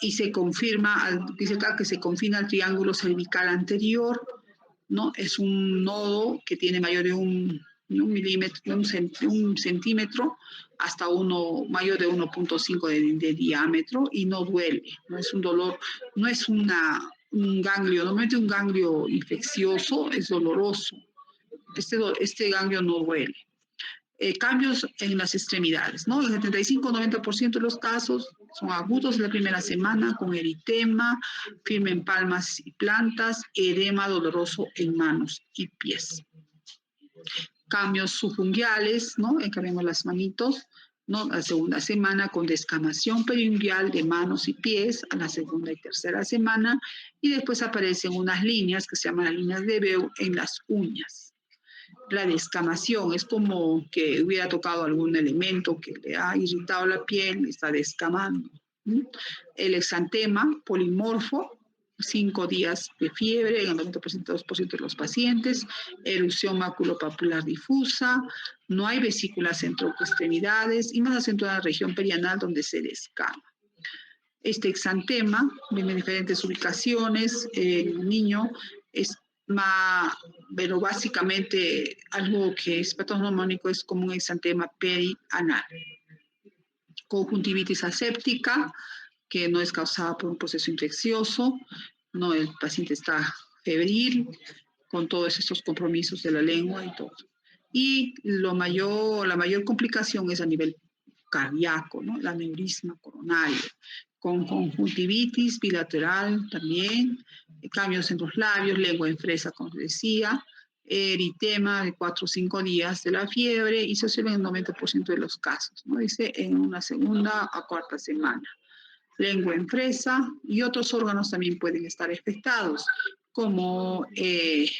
y se confirma, dice acá que se confina al triángulo cervical anterior, ¿no? Es un nodo que tiene mayor de un milímetro, un centímetro, hasta mayor de 1.5 de diámetro, y no duele, no es un dolor, no es un ganglio, normalmente un ganglio infeccioso es doloroso, este ganglio no duele. Cambios en las extremidades, ¿no? El 75-90% de los casos son agudos en la primera semana, con eritema, firme en palmas y plantas, edema doloroso en manos y pies. Cambios subunguiales, ¿no? Cambiamos las manitos, ¿no? La segunda semana con descamación periunguial de manos y pies, a la segunda y tercera semana, y después aparecen unas líneas que se llaman las líneas de Bew en las uñas. La descamación es como que hubiera tocado algún elemento que le ha irritado la piel, está descamando. El exantema polimorfo, 5 días de fiebre en el 92% de los pacientes, erupción maculopapular difusa, no hay vesículas en troncoextremidades y más acentuada en la región perianal donde se descama. Este exantema viene en diferentes ubicaciones, el niño es pero básicamente algo que es patognomónico es como un exantema perianal. Conjuntivitis aséptica, que no es causada por un proceso infeccioso, no, el paciente está febril, con todos estos compromisos de la lengua y todo. Y la mayor complicación es a nivel cardíaco, ¿no? El aneurisma coronario, con conjuntivitis bilateral también, cambios en los labios, lengua en fresa, como decía, eritema de 4 o 5 días de la fiebre y se observa en el 90% de los casos, ¿no? Dice en una segunda a cuarta semana. Lengua en fresa y otros órganos también pueden estar afectados, como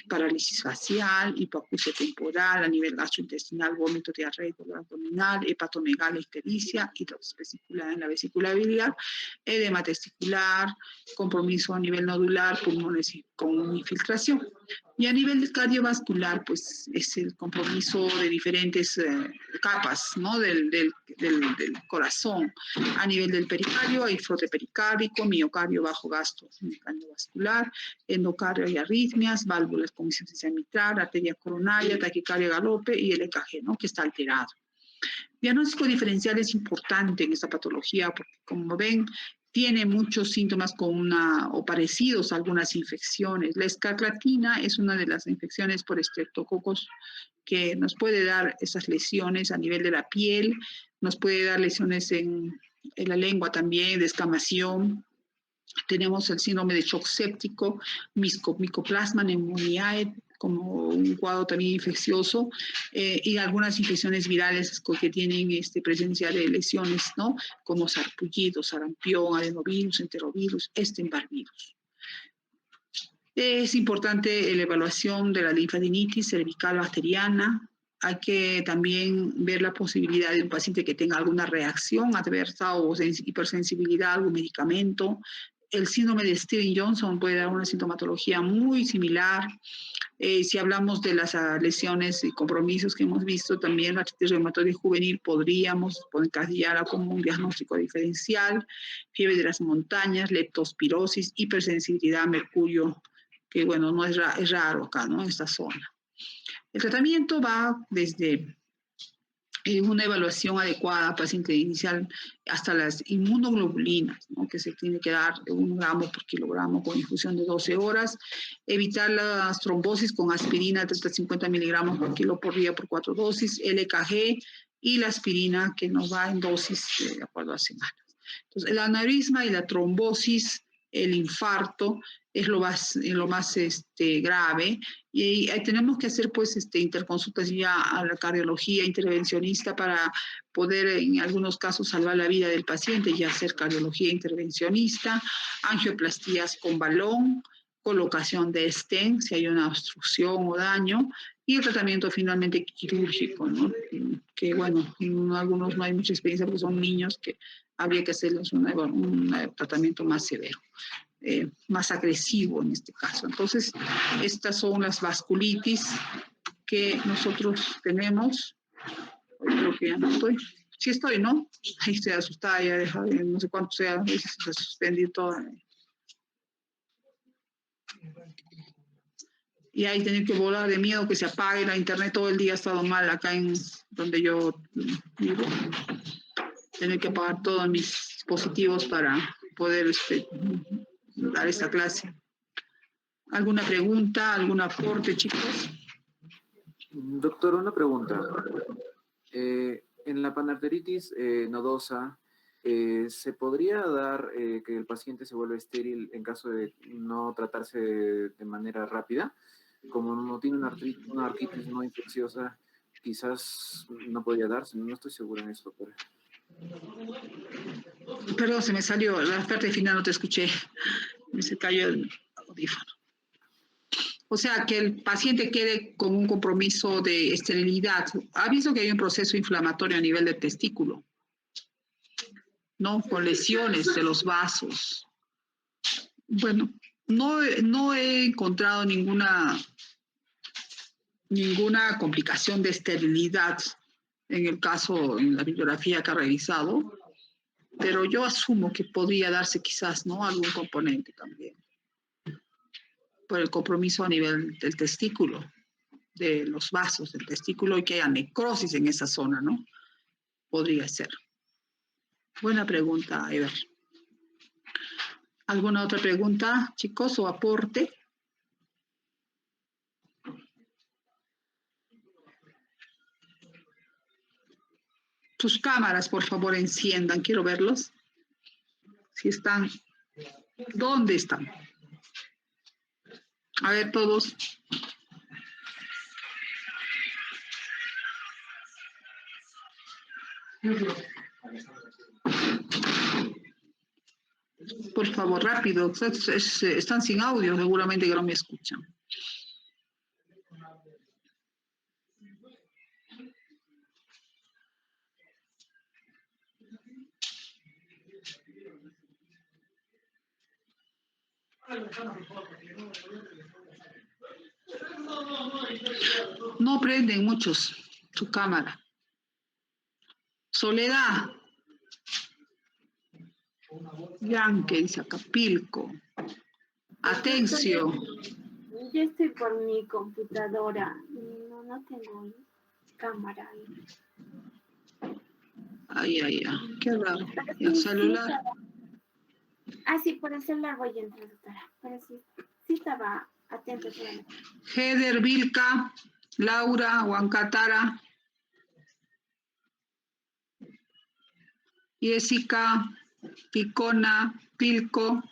parálisis facial, hipoacusia temporal a nivel gastrointestinal, vómito, diarrea, dolor abdominal, hepatomegalia, ictericia, hidrosis vesicular en la vesícula biliar, edema testicular, compromiso a nivel nodular, pulmones con infiltración. Y a nivel cardiovascular, pues es el compromiso de diferentes capas, ¿no? del corazón. A nivel del pericardio hay frote pericárdico, miocardio, bajo gasto cardiovascular, endocardio y arritmias, válvulas con insuficiencia mitral, arteria coronaria, taquicardia galope y el EKG, ¿no? Que está alterado. Diagnóstico diferencial es importante en esta patología porque, como ven, tiene muchos síntomas o parecidos a algunas infecciones. La escarlatina es una de las infecciones por estreptococos que nos puede dar esas lesiones a nivel de la piel, nos puede dar lesiones en la lengua también, descamación. Tenemos el síndrome de shock séptico, micoplasma pneumoniae, como un cuadro también infeccioso, y algunas infecciones virales que tienen presencia de lesiones, ¿no? Como sarpullido, sarampión, adenovirus, enterovirus, Epstein-Barr virus. Es importante la evaluación de la linfadenitis cervical bacteriana. Hay que también ver la posibilidad de un paciente que tenga alguna reacción adversa o hipersensibilidad a algún medicamento. El síndrome de Steven-Johnson puede dar una sintomatología muy similar. Si hablamos de las lesiones y compromisos que hemos visto, también la artritis reumatoide juvenil podríamos encasillarla como un diagnóstico diferencial. Fiebre de las montañas, leptospirosis, hipersensibilidad a mercurio, que bueno, no es raro acá, ¿no? En esta zona. El tratamiento va desde una evaluación adecuada paciente inicial hasta las inmunoglobulinas, ¿no? Que se tiene que dar 1 gramo por kilogramo con infusión de 12 horas, evitar las trombosis con aspirina 350 miligramos por kilo por día por 4 dosis, el EKG y la aspirina que nos va en dosis de acuerdo a semanas. Entonces, el aneurisma y la trombosis, el infarto, es lo más grave, y tenemos que hacer pues interconsultas ya a la cardiología intervencionista para poder en algunos casos salvar la vida del paciente y hacer cardiología intervencionista, angioplastías con balón, colocación de stent si hay una obstrucción o daño, y el tratamiento finalmente quirúrgico, ¿no? Que bueno, en algunos no hay mucha experiencia porque son niños que habría que hacerles un tratamiento más severo. Más agresivo en este caso. Entonces, estas son las vasculitis que nosotros tenemos. Creo que ya no estoy. Sí estoy, ¿no? Ahí estoy asustada, ya deja, no sé cuánto sea, se suspendió todo. Y ahí tengo que volar de miedo que se apague la internet todo el día. Ha estado mal acá en donde yo vivo. Tener que apagar todos mis dispositivos para poder dar esta clase. ¿Alguna pregunta, algún aporte, chicos? Doctor, una pregunta. En la panarteritis nodosa, ¿se podría dar que el paciente se vuelva estéril en caso de no tratarse de manera rápida? Como no tiene una artritis no infecciosa, quizás no podría darse, no estoy seguro en eso, doctor. Perdón, se me salió, la parte final no te escuché. Me se cayó el audífono. O sea, que el paciente quede con un compromiso de esterilidad. ¿Ha visto que hay un proceso inflamatorio a nivel del testículo? ¿No? Con lesiones de los vasos. Bueno, no he encontrado ninguna complicación de esterilidad en el caso, en la bibliografía que ha revisado, pero yo asumo que podría darse quizás, ¿no? Algún componente también, por el compromiso a nivel del testículo, de los vasos del testículo y que haya necrosis en esa zona, ¿no? Podría ser. Buena pregunta, Ever. ¿Alguna otra pregunta, chicos, o aporte? Sus cámaras, por favor, enciendan. Quiero verlos. Si están, ¿dónde están? A ver, todos. Por favor, rápido. Están sin audio, seguramente que no me escuchan. No prenden muchos su cámara. Soledad. Yanque, dice Acapilco. Atención. Yo estoy por mi computadora. No tengo cámara ahí. Ay. Qué raro. ¿Y el Sí, celular? Sí, por el celular voy a entrar, doctora. Pero sí estaba atenta. Heather, Vilca, Laura, Huancatara, Jessica, Picona, Pilco.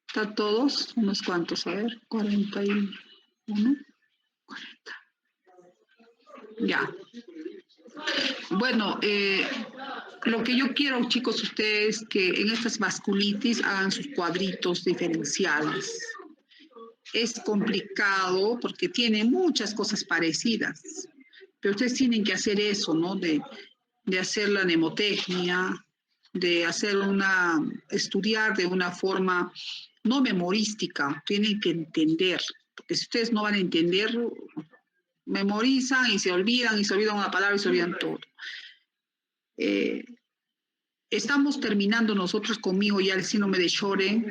¿Está todos? Unos cuantos, a ver, 41, 40. Ya. Bueno, lo que yo quiero, chicos, ustedes, que en estas vasculitis hagan sus cuadritos diferenciales. Es complicado porque tiene muchas cosas parecidas, pero ustedes tienen que hacer eso, ¿no? De hacer la mnemotecnia, de estudiar de una forma no memorística, tienen que entender, porque si ustedes no van a entender, memorizan y se olvidan una palabra y se olvidan todo. Estamos terminando nosotros conmigo ya el síndrome de Sjögren.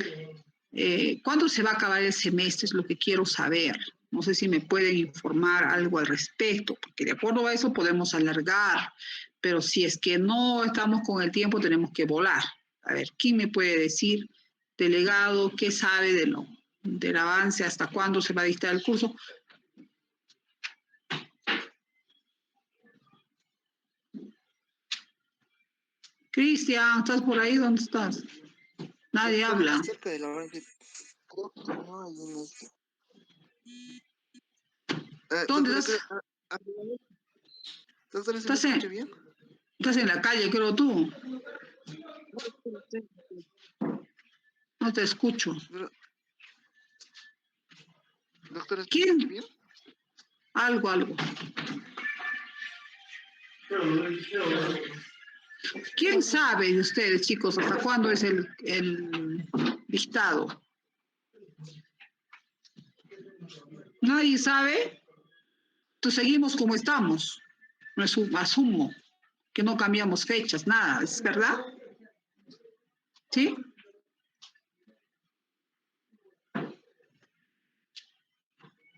¿Cuándo se va a acabar el semestre? Es lo que quiero saber. No sé si me pueden informar algo al respecto, porque de acuerdo a eso podemos alargar, pero si es que no estamos con el tiempo, tenemos que volar. A ver, ¿quién me puede decir, delegado, qué sabe del avance, hasta cuándo se va a dictar el curso? Cristian, ¿estás por ahí? ¿Dónde estás? Nadie habla. Acerca de la avance, creo que no hay en este. ¿Dónde Doctora, estás? doctora, ¿se me escucha bien? Estás en la calle, creo tú. No te escucho. Doctora, ¿se me ¿Quién? escucha bien? Algo. ¿Quién sabe de ustedes, chicos, hasta cuándo es el dictado? ¿Nadie sabe? Entonces seguimos como estamos. No asumo. que no cambiamos fechas, nada, ¿es verdad? ¿Sí?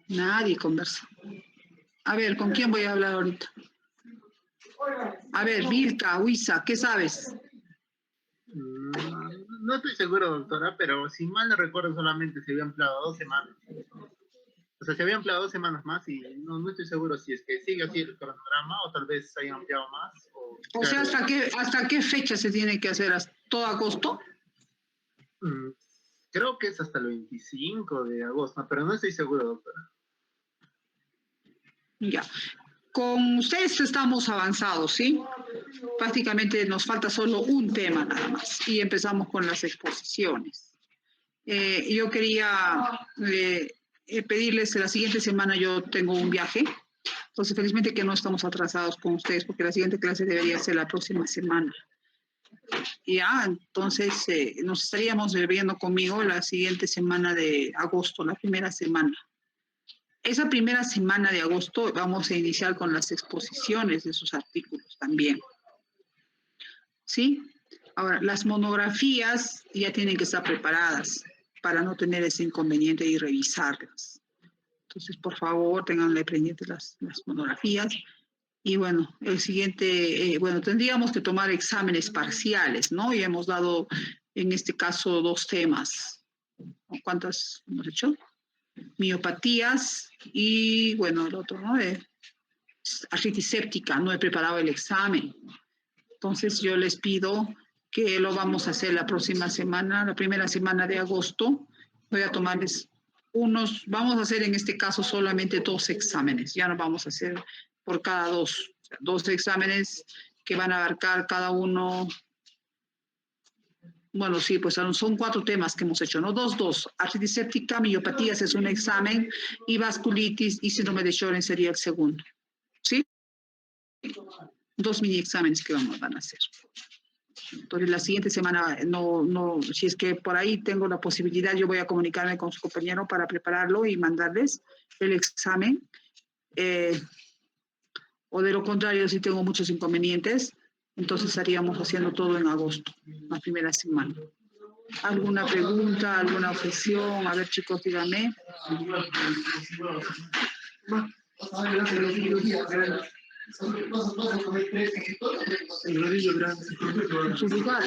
Nadie conversa. A ver, ¿con quién voy a hablar ahorita? A ver, Vilca, Huiza, ¿qué sabes? No estoy seguro, doctora, pero si mal no recuerdo solamente se había empleado 2 semanas. O sea, se había empleado 2 semanas más y no estoy seguro si es que sigue así el cronograma o tal vez se haya ampliado más. O sea, ¿hasta qué fecha se tiene que hacer? ¿Hasta todo agosto? Creo que es hasta el 25 de agosto, pero no estoy seguro, doctora. Ya. Con ustedes estamos avanzados, ¿sí? Prácticamente nos falta solo un tema nada más y empezamos con las exposiciones. Yo quería pedirles, la siguiente semana yo tengo un viaje, entonces felizmente que no estamos atrasados con ustedes porque la siguiente clase debería ser la próxima semana. Ya, entonces nos estaríamos viendo conmigo la siguiente semana de agosto, la primera semana. Esa primera semana de agosto vamos a iniciar con las exposiciones de sus artículos también. ¿Sí? Ahora, las monografías ya tienen que estar preparadas para no tener ese inconveniente y revisarlas. Entonces, por favor, tenganle pendientes las monografías. Y bueno, el siguiente, tendríamos que tomar exámenes parciales, ¿no? Y hemos dado, en este caso, 2 temas. ¿Cuántas hemos hecho? Miopatías y, bueno, el otro, ¿no? Artritis séptica, no he preparado el examen. Entonces yo les pido que lo vamos a hacer la próxima semana, la primera semana de agosto. Voy a tomarles vamos a hacer en este caso solamente 2 exámenes, ya no vamos a hacer por cada 2, o sea, 2 exámenes que van a abarcar cada uno. Bueno, sí, pues son 4 temas que hemos hecho, ¿no? 2. Artritis séptica, miopatías es un examen y vasculitis y síndrome de Sjögren sería el segundo. ¿Sí? 2 mini exámenes que van a hacer. Entonces, la siguiente semana, si es que por ahí tengo la posibilidad, yo voy a comunicarme con su compañero para prepararlo y mandarles el examen. O de lo contrario, si tengo muchos inconvenientes, entonces estaríamos haciendo todo en agosto, la primera semana. ¿Alguna pregunta, alguna objeción? A ver, chicos, díganme. En su lugar.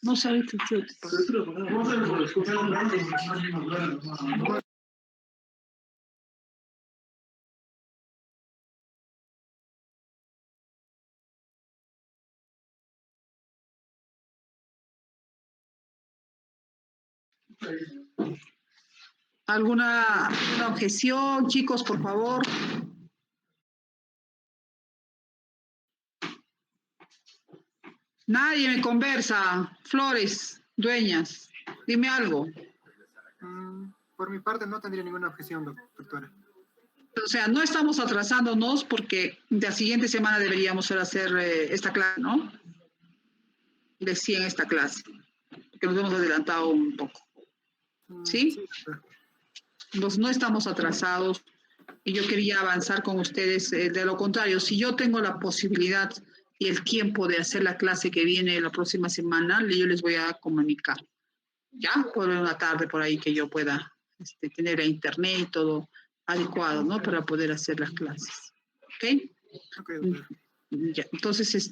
No sé, ¿Alguna objeción, chicos, por favor? Nadie me conversa. Flores, Dueñas, dime algo. Por mi parte no tendría ninguna objeción, doctora. O sea, no estamos atrasándonos porque la siguiente semana deberíamos hacer esta clase, ¿no? Decía en esta clase, porque nos hemos adelantado un poco. ¿Sí? Entonces no estamos atrasados y yo quería avanzar con ustedes. De lo contrario, si yo tengo la posibilidad y el tiempo de hacer la clase que viene la próxima semana, yo les voy a comunicar. ¿Ya? Por una tarde por ahí que yo pueda tener a internet y todo adecuado, ¿no? Para poder hacer las clases. ¿Ok? Ok, doctora. Ya. Entonces,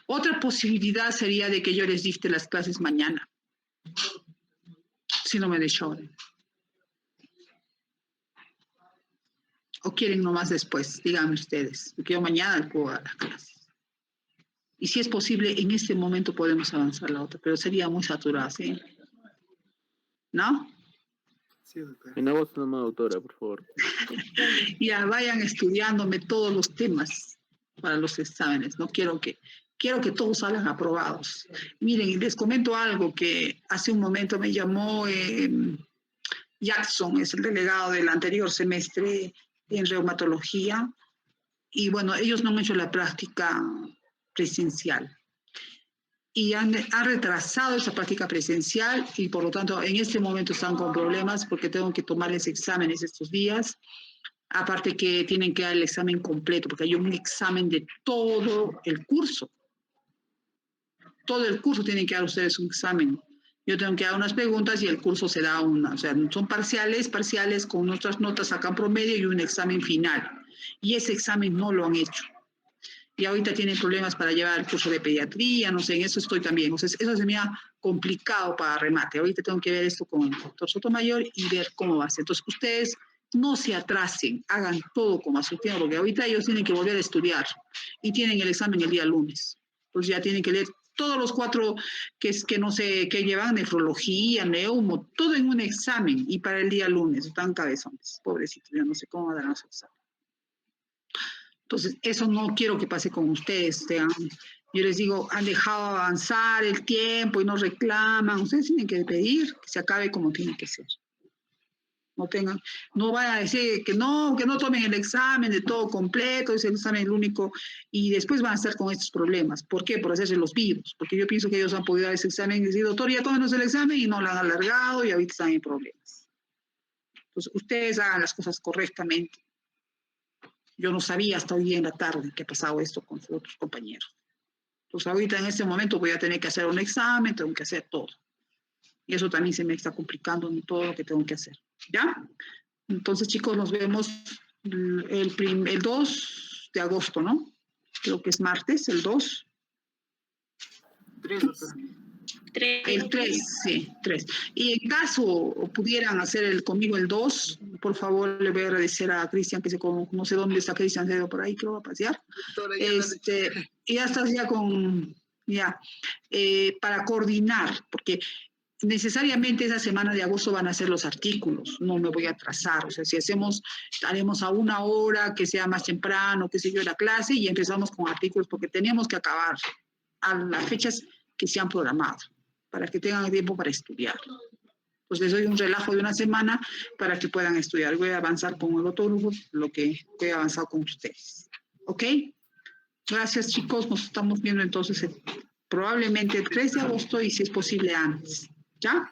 otra posibilidad sería de que yo les dicte las clases mañana. Si no me Sjögren. ¿O quieren nomás después? Díganme ustedes, porque yo mañana puedo dar las clases. Y si es posible, en este momento podemos avanzar la otra, pero sería muy saturada, ¿sí? ¿No? Sí, doctora. En agosto nomás, doctora, por favor. Ya vayan estudiándome todos los temas para los exámenes. No quiero que todos salgan aprobados. Miren, les comento algo que hace un momento me llamó Jackson, es el delegado del anterior semestre en reumatología, y bueno, ellos no han hecho la práctica presencial. Y han retrasado esa práctica presencial y por lo tanto en este momento están con problemas porque tengo que tomarles exámenes estos días Aparte que tienen que dar el examen completo, porque hay un examen de todo el curso. Todo el curso tienen que dar ustedes un examen. Yo tengo que dar unas preguntas y el curso se da una. O sea, son parciales con nuestras notas, sacan promedio y un examen final. Y ese examen no lo han hecho. Y ahorita tienen problemas para llevar el curso de pediatría, no sé, en eso estoy también. O sea, eso se me ha complicado para remate. Ahorita tengo que ver esto con el doctor Sotomayor y ver cómo va a ser. Entonces, ustedes no se atrasen, hagan todo como a su tiempo, porque ahorita ellos tienen que volver a estudiar y tienen el examen el día lunes. Entonces ya tienen que leer todos los 4 que no sé, que llevan nefrología, neumo, todo en un examen y para el día lunes. Están cabezones, pobrecitos, yo no sé cómo darán su examen. Entonces, eso no quiero que pase con ustedes. Yo les digo, han dejado avanzar el tiempo y no reclaman. Ustedes tienen que pedir que se acabe como tiene que ser. No vayan a decir que no tomen el examen de todo completo, es el examen el único, y después van a estar con estos problemas. ¿Por qué? Por hacerse los vivos. Porque yo pienso que ellos han podido dar ese examen y decir, doctor, ya tómenos el examen, y no lo han alargado y ahorita están en problemas. Entonces, ustedes hagan las cosas correctamente. Yo no sabía hasta hoy día en la tarde que ha pasado esto con sus otros compañeros. Entonces ahorita en este momento voy a tener que hacer un examen, tengo que hacer todo. Y eso también se me está complicando en todo lo que tengo que hacer. ¿Ya? Entonces, chicos, nos vemos el 2 de agosto, ¿no? Creo que es martes, el 2. 3, doctora. El 3, sí, 3. Y en caso pudieran hacer conmigo el 2, por favor, le voy a agradecer a Cristian, que no sé dónde está Cristian, se por ahí, creo, va a pasear. Y ya estás ya para coordinar, porque necesariamente esa semana de agosto van a hacer los artículos, no me voy a atrasar, o sea, si haremos a 1 hora, que sea más temprano, qué sé yo, la clase, y empezamos con artículos, porque teníamos que acabar a las fechas que se han programado, para que tengan tiempo para estudiar. Pues les doy un relajo de 1 semana para que puedan estudiar. Voy a avanzar con el otro grupo, lo que he avanzado con ustedes. ¿Ok? Gracias, chicos. Nos estamos viendo entonces probablemente el 3 de agosto y si es posible antes. ¿Ya?